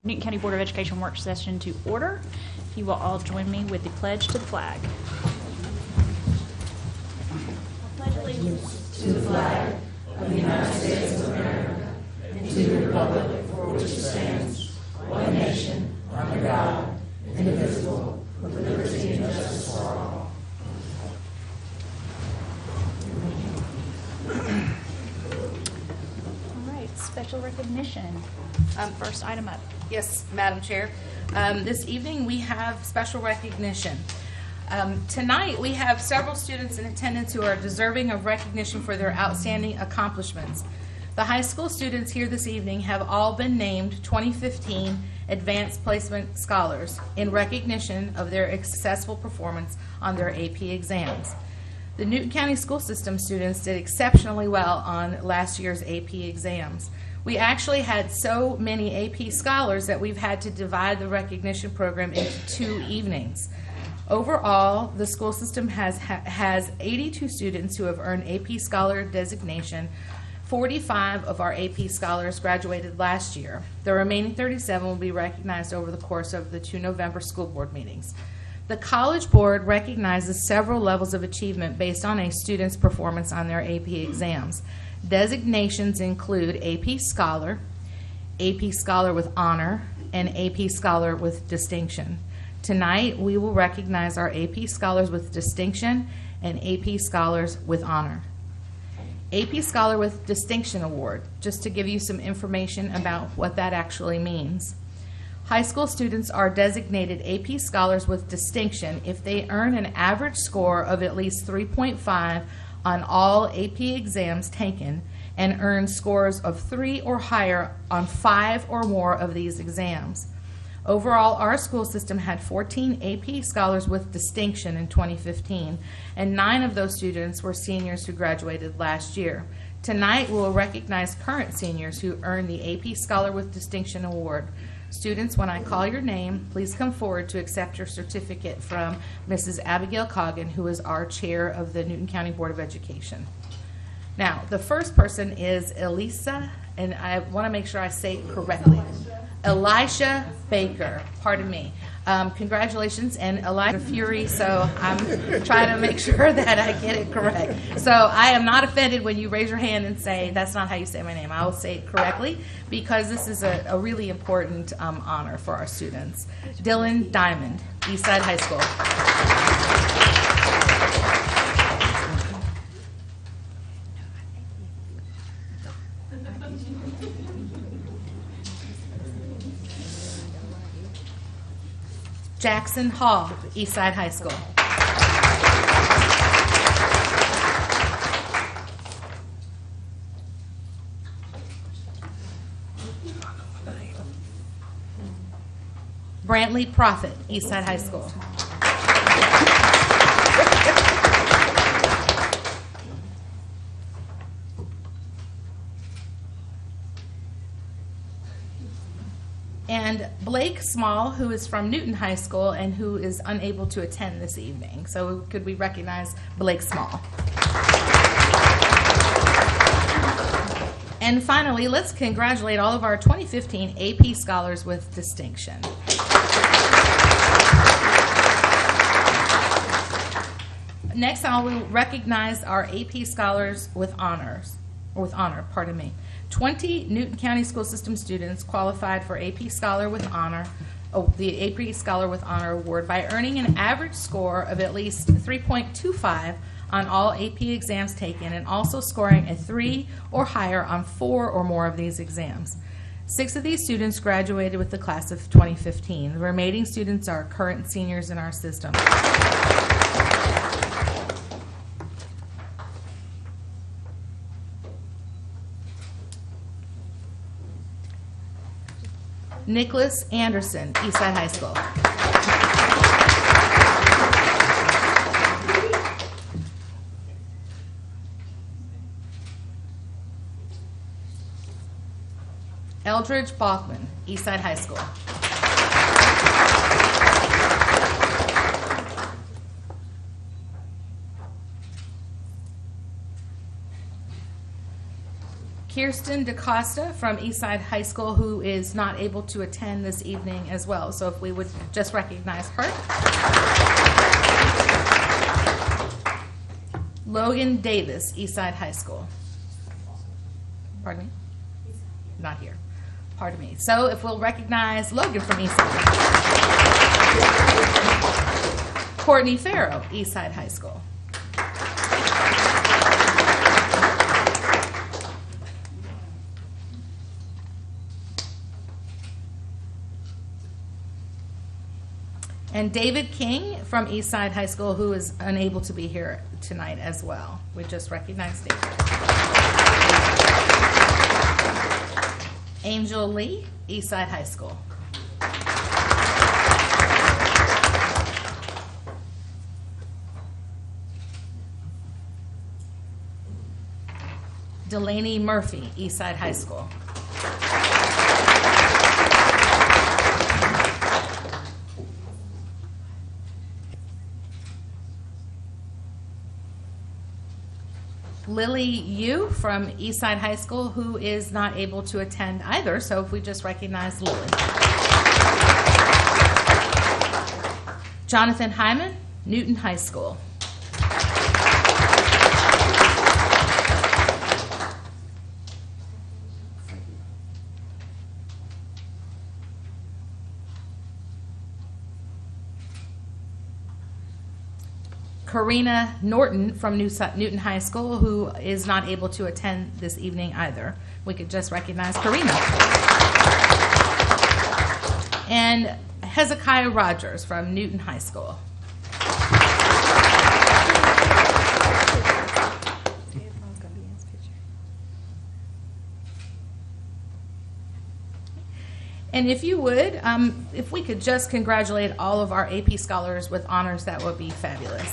Newton County Board of Education work session to order. If you will all join me with the pledge to the flag. I pledge allegiance to the flag of the United States of America and to the republic for which it stands, one nation, under God, indivisible, with liberty and justice for all. All right, special recognition. First item up. Yes, Madam Chair. This evening we have special recognition. Tonight we have several students in attendance who are deserving of recognition for their outstanding accomplishments. The high school students here this evening have all been named 2015 Advanced Placement Scholars in recognition of their successful performance on their AP exams. The Newton County School System students did exceptionally well on last year's AP exams. We actually had so many AP scholars that we've had to divide the recognition program into 2 evenings. Overall, the school system has 82 students who have earned AP Scholar designation. 45 of our AP scholars graduated last year. The remaining 37 will be recognized over the course of the 2 November school board meetings. The College Board recognizes several levels of achievement based on a student's performance on their AP exams. Designations include AP Scholar with Honor, and AP Scholar with Distinction. Tonight, we will recognize our AP Scholars with Distinction and AP Scholars with Honor. AP Scholar with Distinction Award, just to give you some information about what that actually means. High school students are designated AP Scholars with Distinction if they earn an average score of at least 3.5 on all AP exams taken and earn scores of 3 or higher on 5 or more of these exams. Overall, our school system had 14 AP Scholars with Distinction in 2015, and 9 of those students were seniors who graduated last year. Tonight, we will recognize current seniors who earned the AP Scholar with Distinction Award. Students, when I call your name, please come forward to accept your certificate from Mrs. Abigail Coggin, who is our chair of the Newton County Board of Education. Now, the first person is Elisa, and I want to make sure I say it correctly. Elisha Baker, pardon me. Congratulations, and Elisha Fury, so I'm trying to make sure that I get it correct. So I am not offended when you raise your hand and say, that's not how you say my name. I will say it correctly because this is a really important honor for our students. Dylan Diamond, Eastside High School. Jackson Hall, Eastside High School. Brantley Prophet, Eastside High School. And Blake Small, who is from Newton High School and who is unable to attend this evening. So could we recognize Blake Small? And finally, let's congratulate all of our 2015 AP Scholars with Distinction. Next, I will recognize our AP Scholars with honor. 20 Newton County School System students qualified for AP Scholar with Honor, the AP Scholar with Honor Award by earning an average score of at least 3.25 on all AP exams taken and also scoring a 3 or higher on 4 or more of these exams. 6 of these students graduated with the class of 2015. The remaining students are current seniors in our system. Nicholas Anderson, Eastside High School. Eldridge Bachman, Eastside High School. Kirsten DaCosta from Eastside High School, who is not able to attend this evening as well. So if we would just recognize her. Logan Davis, Eastside High School. Pardon me? Not here. Pardon me. So if we'll recognize Logan from Eastside. Courtney Farrow, Eastside High School. And David King from Eastside High School, who is unable to be here tonight as well. We just recognized David. Angel Lee, Eastside High School. Delaney Murphy, Eastside High School. Lily Yu from Eastside High School, who is not able to attend either, so if we just recognize Lily. Jonathan Hyman, Newton High School. Karina Norton from Newton High School, who is not able to attend this evening either. We could just recognize Karina. And Hezekiah Rogers from Newton High School. And if you would, if we could just congratulate all of our AP scholars with honors, that would be fabulous.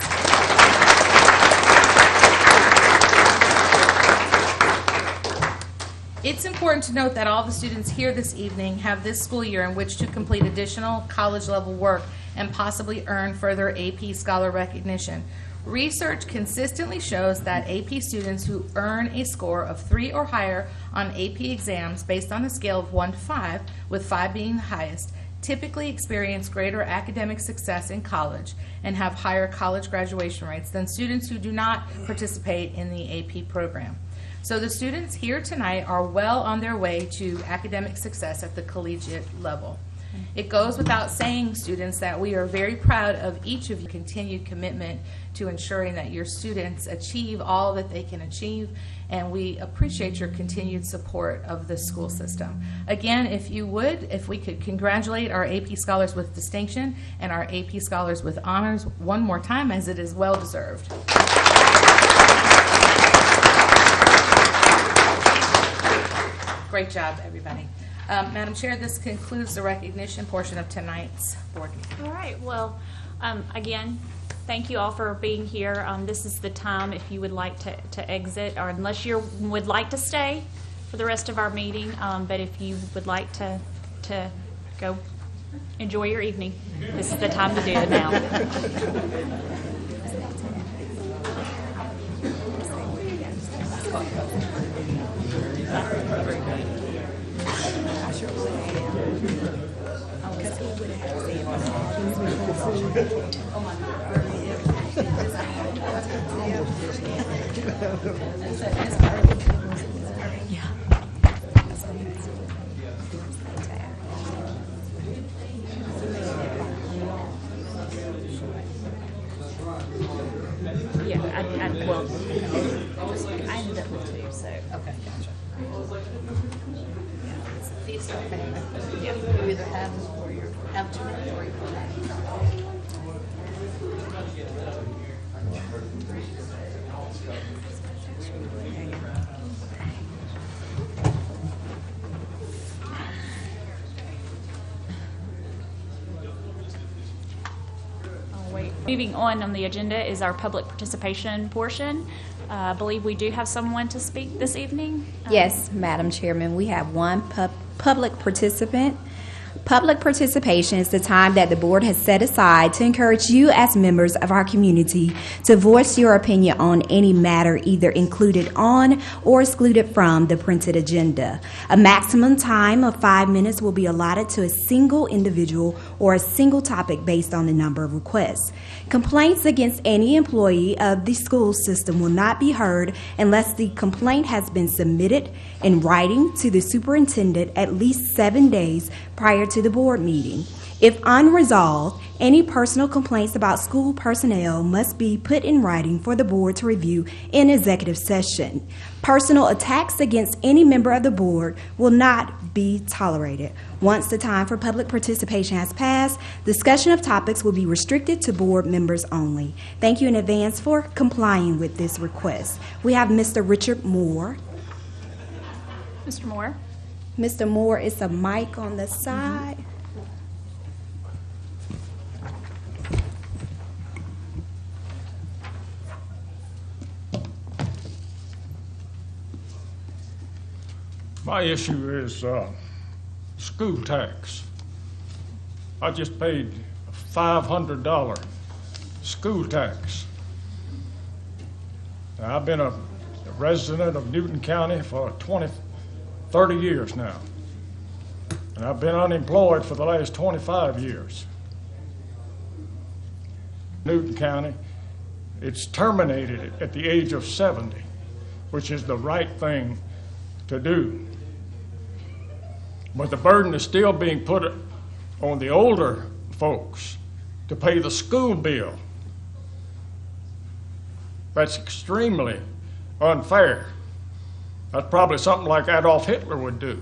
It's important to note that all the students here this evening have this school year in which to complete additional college-level work and possibly earn further AP scholar recognition. Research consistently shows that AP students who earn a score of 3 or higher on AP exams based on a scale of 1 to 5, with 5 being the highest, typically experience greater academic success in college and have higher college graduation rates than students who do not participate in the AP program. So the students here tonight are well on their way to academic success at the collegiate level. It goes without saying, students, that we are very proud of each of your continued commitment to ensuring that your students achieve all that they can achieve, and we appreciate your continued support of the school system. Again, if you would, if we could congratulate our AP scholars with distinction and our AP scholars with honors one more time, as it is well deserved. Great job, everybody. Madam Chair, this concludes the recognition portion of tonight's board meeting. All right, well, again, thank you all for being here. This is the time if you would like to exit, or unless you would like to stay for the rest of our meeting, but if you would like to go enjoy your evening, this is the time to do it now. Well, I ended up with 2, so. Okay, gotcha. These are Yeah, you either have or you have too many or you don't have. Moving on the agenda is our public participation portion. I believe we do have someone to speak this evening. Yes, Madam Chairman, we have one public participant. Public participation is the time that the board has set aside to encourage you as members of our community to voice your opinion on any matter either included on or excluded from the printed agenda. A maximum time of 5 minutes will be allotted to a single individual or a single topic based on the number of requests. Complaints against any employee of the school system will not be heard unless the complaint has been submitted in writing to the superintendent at least 7 days prior to the board meeting. If unresolved, any personal complaints about school personnel must be put in writing for the board to review in executive session. Personal attacks against any member of the board will not be tolerated. Once the time for public participation has passed, discussion of topics will be restricted to board members only. Thank you in advance for complying with this request. We have Mr. Richard Moore. Mr. Moore? Mr. Moore, is a mic on the side. My issue is school tax. I just paid a $500 school tax. Now, I've been a resident of Newton County for 30 years now. And I've been unemployed for the last 25 years. Newton County, it's terminated at the age of 70, which is the right thing to do. But the burden is still being put on the older folks to pay the school bill. That's extremely unfair. That's probably something like Adolf Hitler would do.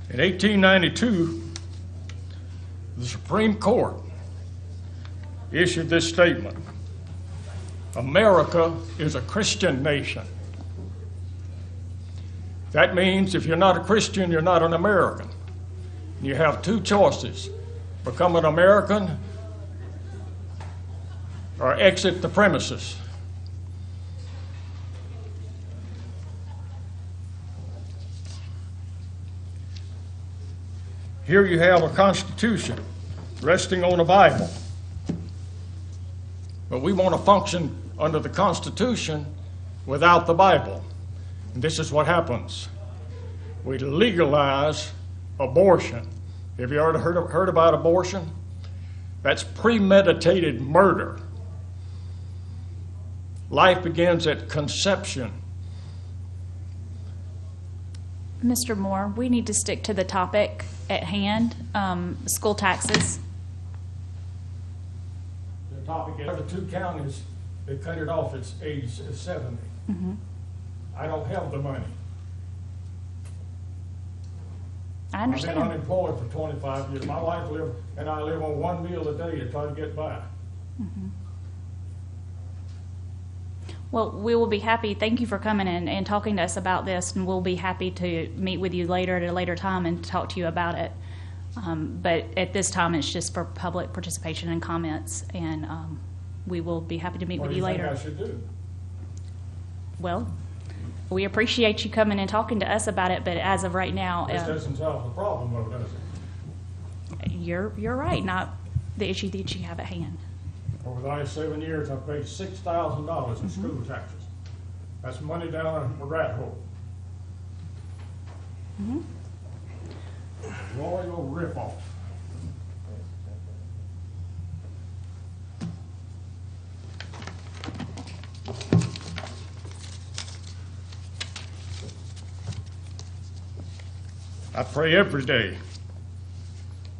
In 1892, the Supreme Court issued this statement: America is a Christian nation. That means if you're not a Christian, you're not an American. You have two choices: become an American or exit the premises. Here you have a Constitution resting on a Bible. But we want to function under the Constitution without the Bible. And this is what happens. We legalize abortion. Have you ever heard about abortion? That's premeditated murder. Life begins at conception. Mr. Moore, we need to stick to the topic at hand, school taxes. The topic is the two counties, they cut it off at age 70. Mm-hmm. I don't have the money. I understand. I've been unemployed for 25 years. My wife and I live on one meal a day to try to get by. Mm-hmm. Well, we will be happy. Thank you for coming in and talking to us about this, and we'll be happy to meet with you later at a later time and talk to you about it. But at this time, it's just for public participation and comments, and we will be happy to meet with you later. What do you think I should do? Well, we appreciate you coming and talking to us about it, but as of right now, This doesn't solve the problem, though, does it? you're right, not the issue that you have at hand. Over the last 7 years, I've paid $6,000 in school taxes. That's money down a rat hole. Royal ripoff. I pray every day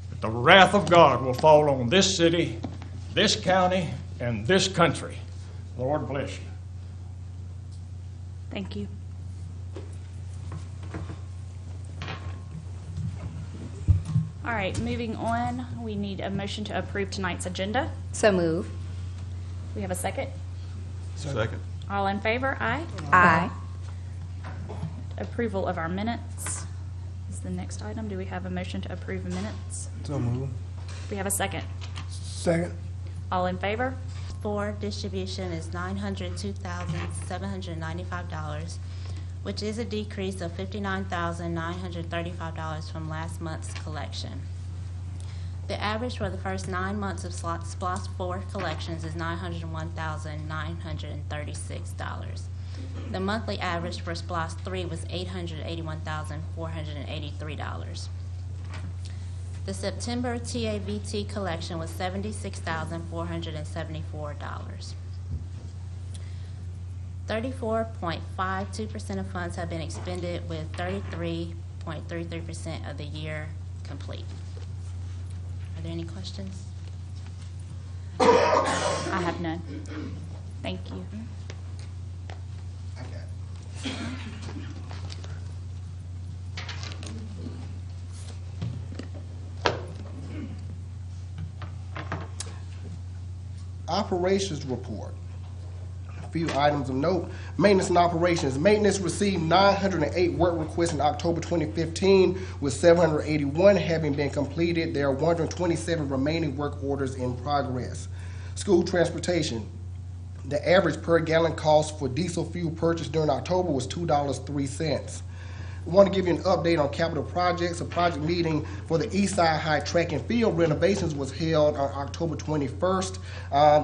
that the wrath of God will fall on this city, this county, and this country. Lord bless you. Thank you. All right, moving on, we need a motion to approve tonight's agenda. So move. We have a second? Second. All in favor? Aye. Aye. Approval of our minutes is the next item. Do we have a motion to approve the minutes? So moved. Do we have a second? Second. All in favor? For distribution is $902,795, which is a decrease of $59,935 from last month's collection. The average for the first 9 months of SPLOST 4 collections is $901,936. The monthly average for SPLOST 3 was $881,483. The September TAVT collection was $76,474. 34.52% of funds have been expended, with 33.33% of the year complete. Are there any questions? I have none. Thank you. I got it. Operations report. A few items of note. Maintenance and operations. Maintenance received 908 work requests in October 2015, with 781 having been completed. There are 127 remaining work orders in progress. School transportation. The average per gallon cost for diesel fuel purchased during October was $2.03. I want to give you an update on capital projects. A project meeting for the Eastside High track and field renovations was held on October 21st.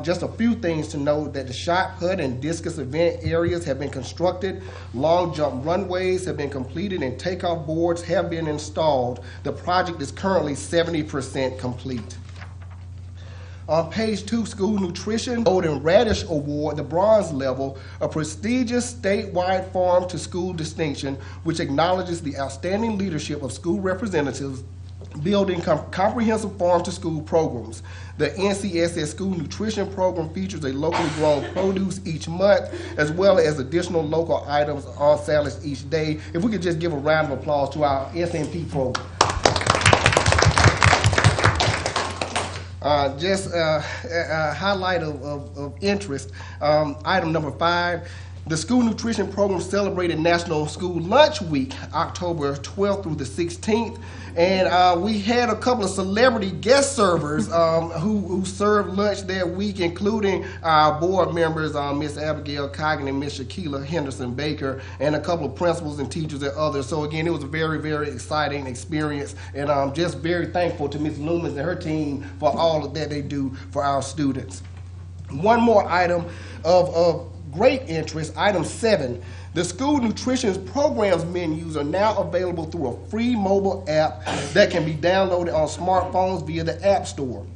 Just a few things to note: that the shot put and discus event areas have been constructed, long jump runways have been completed, and takeoff boards have been installed. The project is currently 70% complete. On page 2, school nutrition, Golden Radish Award, the bronze level, a prestigious statewide farm to school distinction, which acknowledges the outstanding leadership of school representatives building comprehensive farm to school programs. The NCSS school nutrition program features a locally grown produce each month, as well as additional local items on salads each day. If we could just give a round of applause to our SNP program. Just a highlight of interest, item number 5, the school nutrition program celebrated National School Lunch Week, October 12th through the 16th, and we had a couple of celebrity guest servers who served lunch that week, including our board members, Miss Abigail Coggin and Miss Shaquila Henderson Baker, and a couple of principals and teachers and others. So again, it was a very, very exciting experience, and I'm just very thankful to Ms. Loomis and her team for all of that they do for our students. One more item of great interest, item 7. The school nutrition programs menus are now available through a free mobile app that can be downloaded on smartphones via the App Store.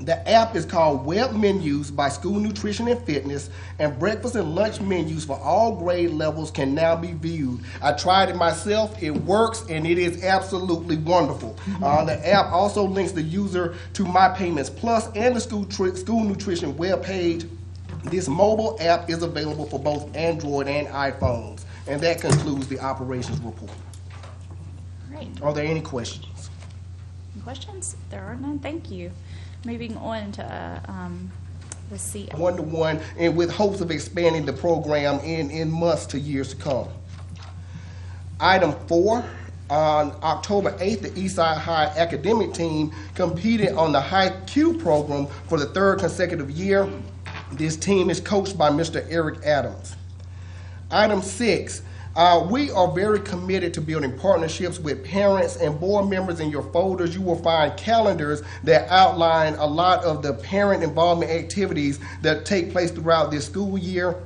The app is called Web Menus by School Nutrition and Fitness, and breakfast and lunch menus for all grade levels can now be viewed. I tried it myself, it works, and it is absolutely wonderful. The app also links the user to My Payments Plus and the school nutrition webpage. This mobile app is available for both Android and iPhones. And that concludes the operations report. Great. Are there any questions? Any questions? There are none. Thank you. Moving on to the C. One-to-one, and with hopes of expanding the program in months to years to come. Item 4, on October 8th, the Eastside High academic team competed on the High Q program for the 3rd consecutive year. This team is coached by Mr. Eric Adams. Item 6, we are very committed to building partnerships with parents and board members. In your folders, you will find calendars that outline a lot of the parent involvement activities that take place throughout this school year.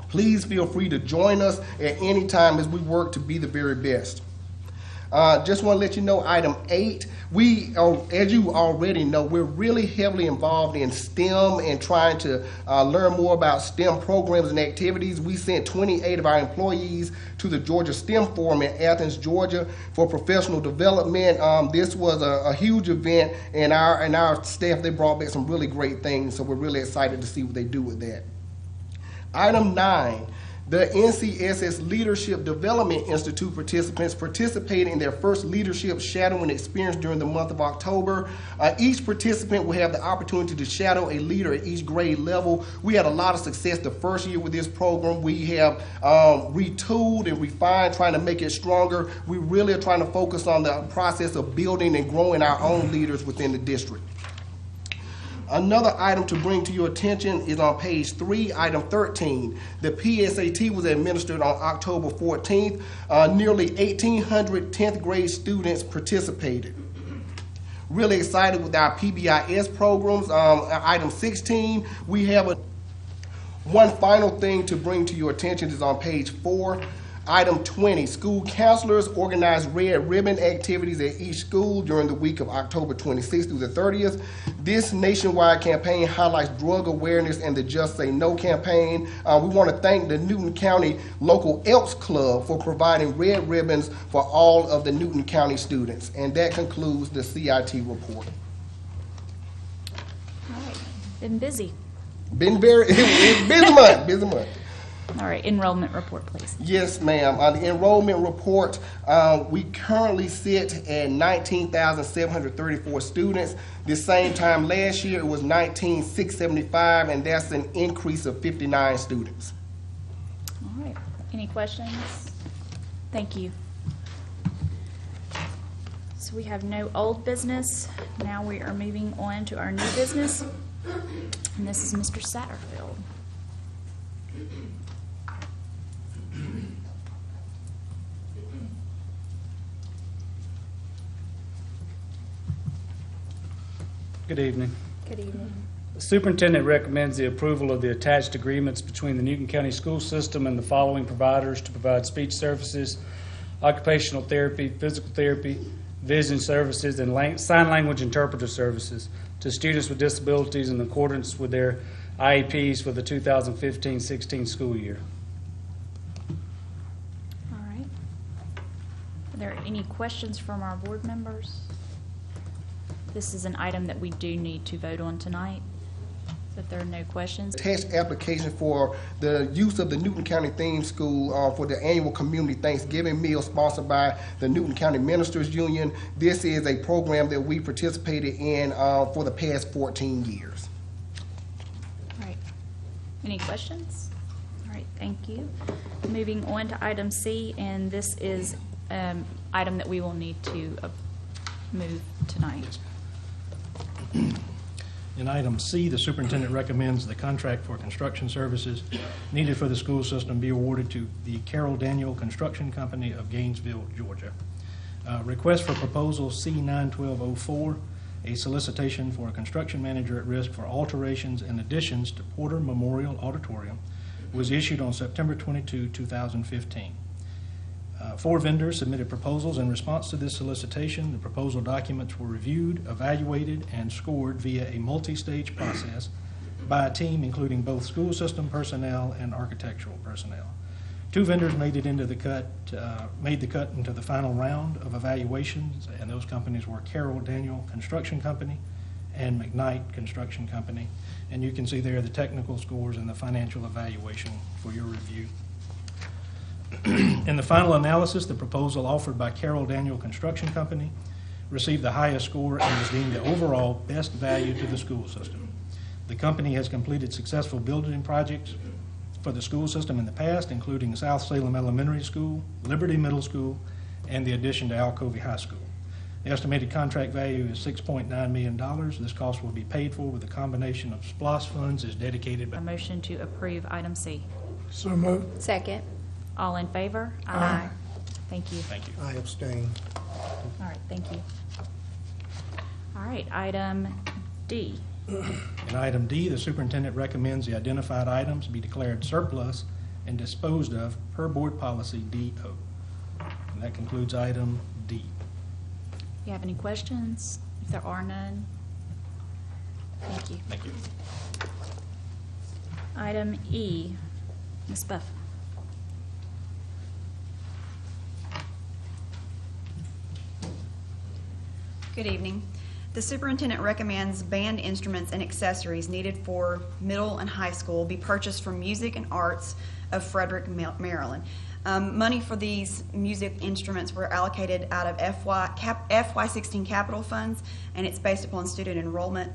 Please feel free to join us at any time as we work to be the very best. Just want to let you know, item 8, we, as you already know, we're really heavily involved in STEM and trying to learn more about STEM programs and activities. We sent 28 of our employees to the Georgia STEM Forum in Athens, Georgia for professional development. This was a huge event, and our staff, they brought back some really great things, so we're really excited to see what they do with that. Item 9. The NCSS Leadership Development Institute participants participated in their first leadership shadowing experience during the month of October. Each participant will have the opportunity to shadow a leader at each grade level. We had a lot of success the first year with this program. We have retooled and refined, trying to make it stronger. We really are trying to focus on the process of building and growing our own leaders within the district. Another item to bring to your attention is on page 3, item 13. The PSAT was administered on October 14th. Nearly 1,800 10th grade students participated. Really excited with our PBIS programs. Item 16, we have one final thing to bring to your attention is on page 4. Item 20, school counselors organize red ribbon activities at each school during the week of October 26th through the 30th. This nationwide campaign highlights drug awareness and the Just Say No campaign. We want to thank the Newton County Local Elks Club for providing red ribbons for all of the Newton County students. And that concludes the CIT report. All right, been busy. Been it's busy month, busy month. All right, enrollment report, please. Yes, ma'am. On the enrollment report, we currently sit at 19,734 students. This same time last year, it was 19,675, and that's an increase of 59 students. All right, any questions? Thank you. So we have no old business. Now we are moving on to our new business, and this is Mr. Satterfield. Good evening. Good evening. The superintendent recommends the approval of the attached agreements between the Newton County School System and the following providers to provide speech services, occupational therapy, physical therapy, vision services, and sign language interpreter services to students with disabilities in accordance with their IEPs for the 2015-16 school year. All right. Are there any questions from our board members? This is an item that we do need to vote on tonight. So if there are no questions. Attached application for the use of the Newton County Theme School for the annual community Thanksgiving meal sponsored by the Newton County Ministers Union. This is a program that we participated in for the past 14 years. All right. Any questions? All right, thank you. Moving on to item C, and this is item that we will need to move tonight. In item C, the superintendent recommends the contract for construction services needed for the school system be awarded to the Carroll Daniel Construction Company of Gainesville, Georgia. Request for proposal C-91204, a solicitation for a construction manager at risk for alterations and additions to Porter Memorial Auditorium, was issued on September 22, 2015. 4 vendors submitted proposals in response to this solicitation. The proposal documents were reviewed, evaluated, and scored via a multi-stage process by a team including both school system personnel and architectural personnel. 2 vendors made the cut into the final round of evaluations, and those companies were Carroll Daniel Construction Company and McKnight Construction Company. And you can see there the technical scores and the financial evaluation for your review. In the final analysis, the proposal offered by Carroll Daniel Construction Company received the highest score and was deemed the overall best value to the school system. The company has completed successful building projects for the school system in the past, including South Salem Elementary School, Liberty Middle School, and the addition to Alcovey High School. The estimated contract value is $6.9 million. This cost will be paid for with a combination of SPLOST funds as dedicated by... A motion to approve item C. So moved. Second. All in favor? Aye. Thank you. Thank you. I abstain. All right, thank you. All right, item D. In item D, the superintendent recommends the identified items be declared surplus and disposed of per board policy DO. And that concludes item D. You have any questions? If there are none, thank you. Thank you. Item E, Ms. Buff. Good evening. The superintendent recommends band instruments and accessories needed for middle and high school be purchased from Music and Arts of Frederick, Maryland. Money for these music instruments were allocated out of FY16 capital funds, and it's based upon student enrollment.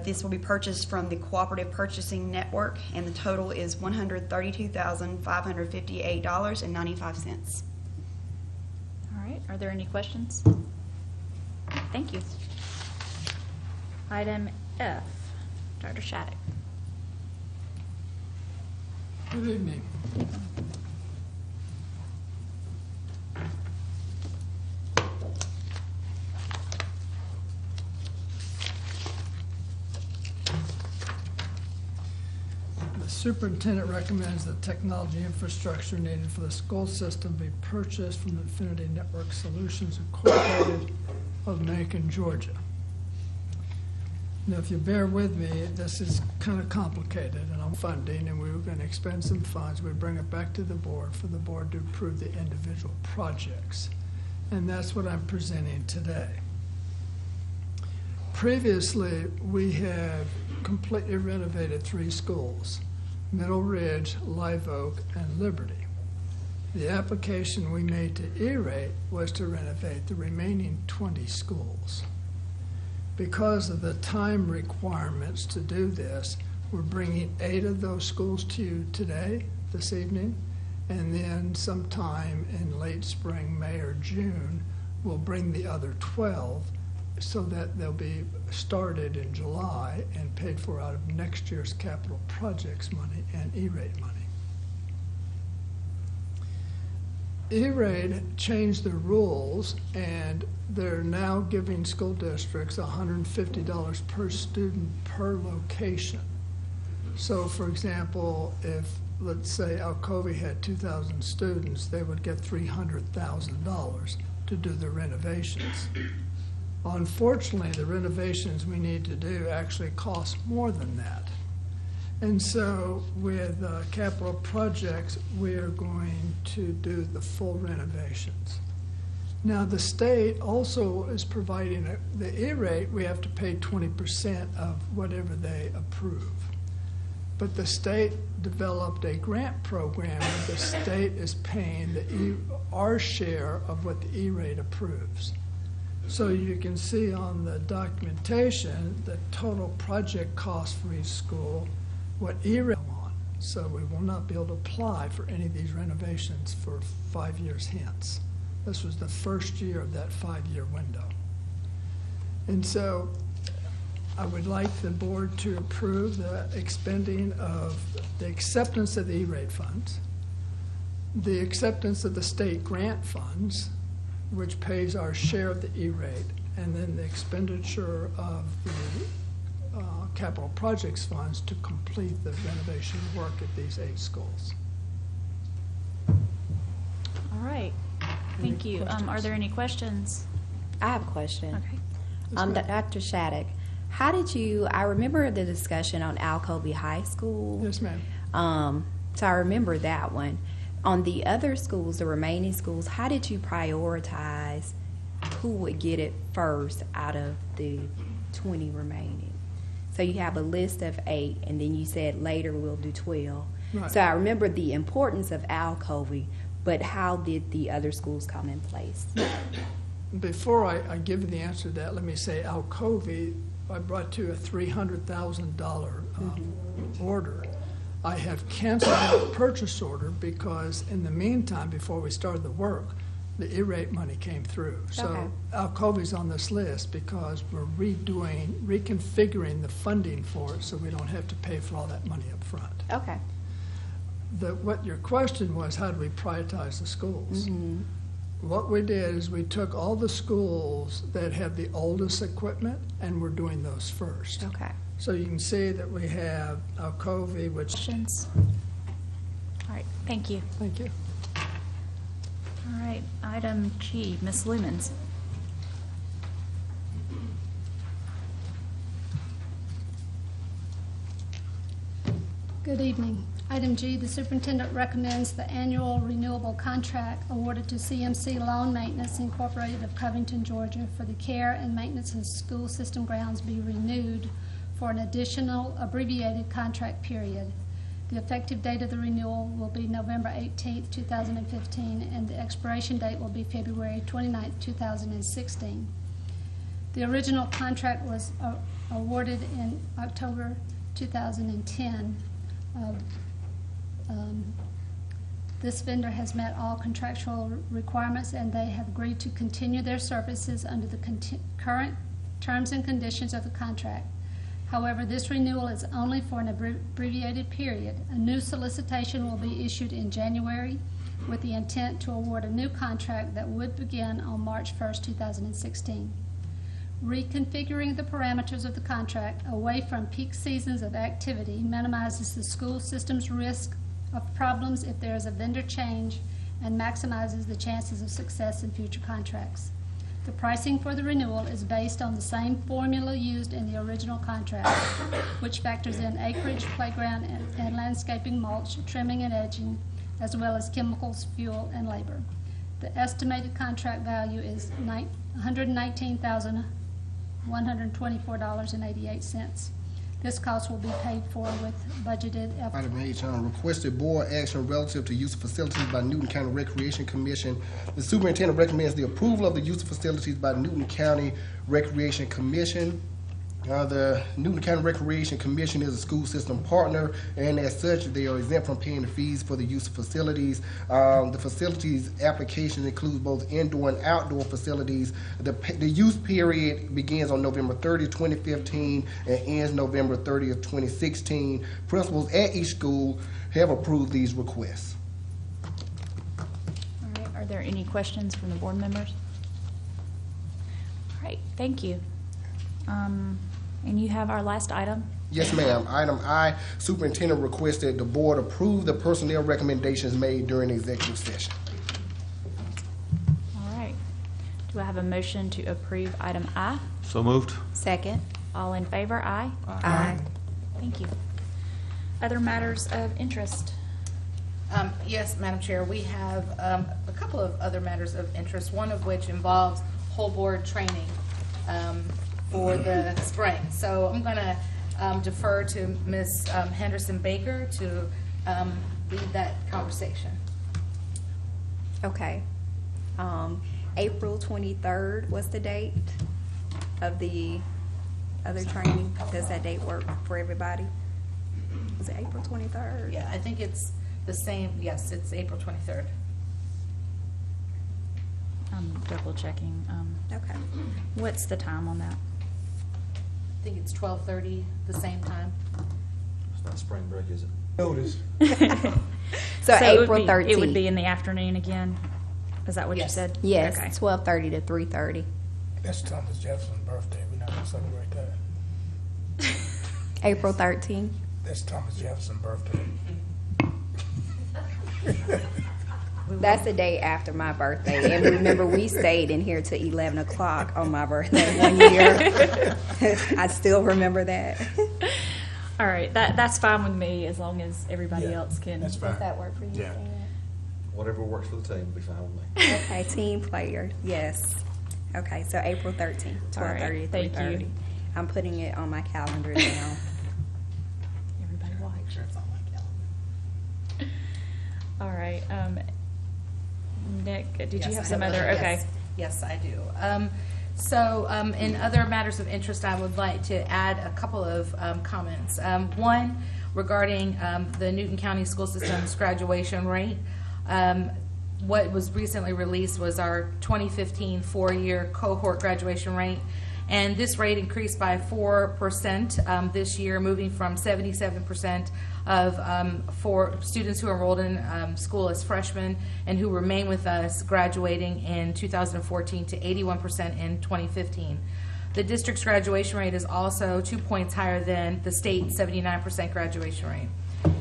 This will be purchased from the Cooperative Purchasing Network, and the total is $132,558.95. All right, are there any questions? Thank you. Item F, Dr. Shattuck. Good evening. The superintendent recommends that technology infrastructure needed for the school system be purchased from Infinity Network Solutions Incorporated of Macon, Georgia. Now, if you bear with me, this is kind of complicated, and I'm funding, and we were going to expend some funds. We bring it back to the board for the board to approve the individual projects, and that's what I'm presenting today. Previously, we have completely renovated 3 schools: Middle Ridge, Live Oak, and Liberty. The application we made to E-rate was to renovate the remaining 20 schools. Because of the time requirements to do this, we're bringing 8 of those schools to you today, this evening, and then sometime in late spring, May or June, we'll bring the other 12 so that they'll be started in July and paid for out of next year's capital projects money and E-rate money. E-rate changed the rules, and they're now giving school districts $150 per student per location. So, for example, if, let's say, Alcovy had 2,000 students, they would get $300,000 to do the renovations. Unfortunately, the renovations we need to do actually cost more than that. And so with capital projects, we are going to do the full renovations. Now, the state also is providing the E-rate. We have to pay 20% of whatever they approve. But the state developed a grant program where the state is paying our share of what the E-rate approves. So you can see on the documentation the total project cost for each school, what E-rate on. So we will not be able to apply for any of these renovations for 5 years hence. This was the first year of that 5-year window. And so I would like the board to approve the expending of the acceptance of the E-rate funds, the acceptance of the state grant funds, which pays our share of the E-rate, and then the expenditure of the capital projects funds to complete the renovation work at these 8 schools. All right, thank you. Are there any questions? I have a question. Okay. Dr. Shattuck, how did you, I remember the discussion on Alcovy High School. Yes, ma'am. So I remember that one. On the other schools, the remaining schools, how did you prioritize who would get it first out of the 20 remaining? So you have a list of 8, and then you said later we'll do 12. Right. So I remember the importance of Alcovy, but how did the other schools come in place? Before I give you the answer to that, let me say Alcovy, I brought to a $300,000 order. I have canceled that purchase order because in the meantime, before we started the work, the E-rate money came through. So Okay. Alcovy's on this list because we're reconfiguring the funding for it so we don't have to pay for all that money up front. Okay. What your question was, how do we prioritize the schools? What we did is we took all the schools that have the oldest equipment, and we're doing those first. Okay. So you can see that we have Alcovy, which, Questions? All right, thank you. thank you. All right, item G, Ms. Lumens. Good evening. Item G, the superintendent recommends the annual renewable contract awarded to CMC Lawn Maintenance Incorporated of Covington, Georgia for the care and maintenance of school system grounds be renewed for an additional abbreviated contract period. The effective date of the renewal will be November 18th, 2015, and the expiration date will be February 29th, 2016. The original contract was awarded in October 2010. This vendor has met all contractual requirements, and they have agreed to continue their services under the current terms and conditions of the contract. However, this renewal is only for an abbreviated period. A new solicitation will be issued in January with the intent to award a new contract that would begin on March 1st, 2016. Reconfiguring the parameters of the contract away from peak seasons of activity minimizes the school system's risk of problems if there is a vendor change and maximizes the chances of success in future contracts. The pricing for the renewal is based on the same formula used in the original contract, which factors in acreage, playground, and landscaping, mulch, trimming and edging, as well as chemicals, fuel, and labor. The estimated contract value is $119,124.88. This cost will be paid for with budgeted effort. Item H, requested board action relative to use of facilities by Newton County Recreation Commission. The superintendent recommends the approval of the use of facilities by Newton County Recreation Commission. The Newton County Recreation Commission is a school system partner, and as such, they are exempt from paying the fees for the use of facilities. The facilities application includes both indoor and outdoor facilities. The use period begins on November 30th, 2015, and ends November 30th, 2016. Principals at each school have approved these requests. All right, are there any questions from the board members? All right, thank you. And you have our last item? Yes, ma'am. Item I, superintendent requested the board approve the personnel recommendations made during the executive session. All right. Do I have a motion to approve item I? So moved. Second. All in favor, aye? Aye. Thank you. Other matters of interest? Yes, Madam Chair, we have a couple of other matters of interest, one of which involves whole board training for the spring. So I'm going to defer to Ms. Henderson Baker to lead that conversation. Okay. April 23rd was the date of the other training. Does that date work for everybody? Is it April 23rd? Yeah, I think it's the same. Yes, it's April 23rd. I'm double checking. Okay. What's the time on that? I think it's 12:30, the same time. It's not spring break, is it? Notice. So it would April be- 13th. It would be in the afternoon again? Is that what you Yes. said? Yes, Okay. 12:30 to 3:30. That's Thomas Jefferson's birthday. We're not gonna celebrate that. April 13th. That's Thomas Jefferson's birthday. That's the day after my birthday. And remember, we stayed in here till 11 o'clock on my birthday one year. I still remember that. All right, that's fine with me as long as everybody Yeah, else can. that's fine. Does that work for you, Yeah. Stan? Whatever works for the team will be fine with me. Okay, team player, yes. Okay, so April 13th, All right, 12:30 to thank you. 3:30. I'm putting it on my calendar now. Everybody watch. All right, Nick, did you Yes, have I some other, yes. okay. Yes, I do. So in other matters of interest, I would like to add a couple of comments. One, regarding the Newton County School System's graduation rate. What was recently released was our 2015 four-year cohort graduation rate. And this rate increased by 4% this year, moving from 77% for students who enrolled in school as freshmen and who remain with us graduating in 2014 to 81% in 2015. The district's graduation rate is also 2 points higher than the state's 79% graduation rate.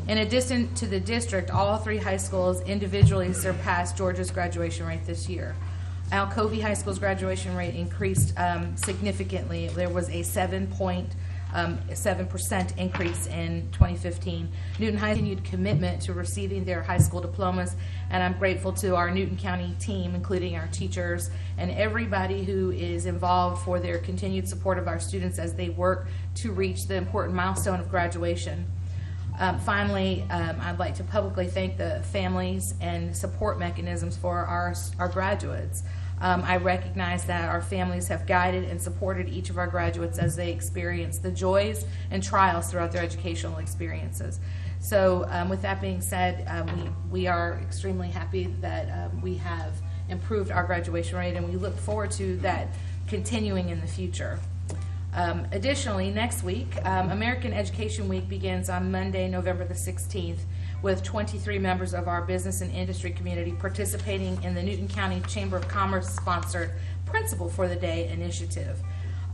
In addition to the district, all three high schools individually surpassed Georgia's graduation rate this year. Alcovey High School's graduation rate increased significantly. There was a 7.7% increase in 2015. Newton High continued commitment to receiving their high school diplomas, and I'm grateful to our Newton County team, including our teachers and everybody who is involved for their continued support of our students as they work to reach the important milestone of graduation. Finally, I'd like to publicly thank the families and support mechanisms for our graduates. I recognize that our families have guided and supported each of our graduates as they experience the joys and trials throughout their educational experiences. So with that being said, we are extremely happy that we have improved our graduation rate, and we look forward to that continuing in the future. Additionally, next week, American Education Week begins on Monday, November the 16th, with 23 members of our business and industry community participating in the Newton County Chamber of Commerce-sponsored Principal for the Day initiative.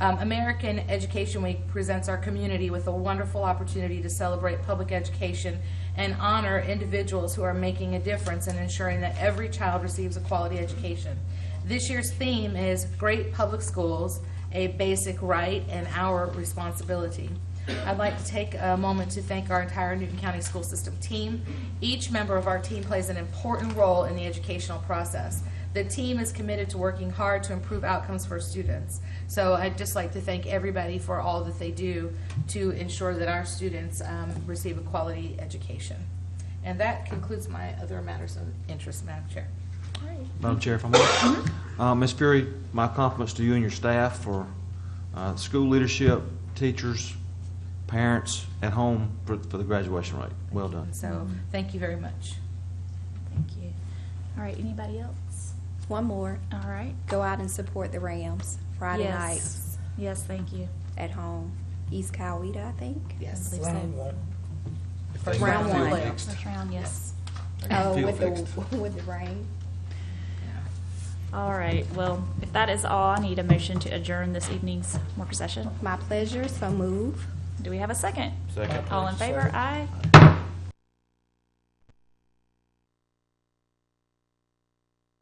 American Education Week presents our community with a wonderful opportunity to celebrate public education and honor individuals who are making a difference in ensuring that every child receives a quality education. This year's theme is Great Public Schools, a Basic Right and Our Responsibility. I'd like to take a moment to thank our entire Newton County School System team. Each member of our team plays an important role in the educational process. The team is committed to working hard to improve outcomes for students. So I'd just like to thank everybody for all that they do to ensure that our students receive a quality education. And that concludes my other matters of interest, Madam Chair. Madam Chair, if I may. Ms. Fury, my compliments to you and your staff for school leadership, teachers, parents at home for the graduation rate. Well done. So thank you very much. Thank you. All right, anybody else? One more. All right. Go out and support the Rams Friday Yes. night Yes, thank you. at home. East Coweta, I think. Yes. I believe so. First Round round one. playoffs. First round, yes. Oh, Field with fixed. with the rain. All right, well, if that is all, I need a motion to adjourn this evening's work session. My pleasure, so move. Do we have a second? Second. All in favor? Aye.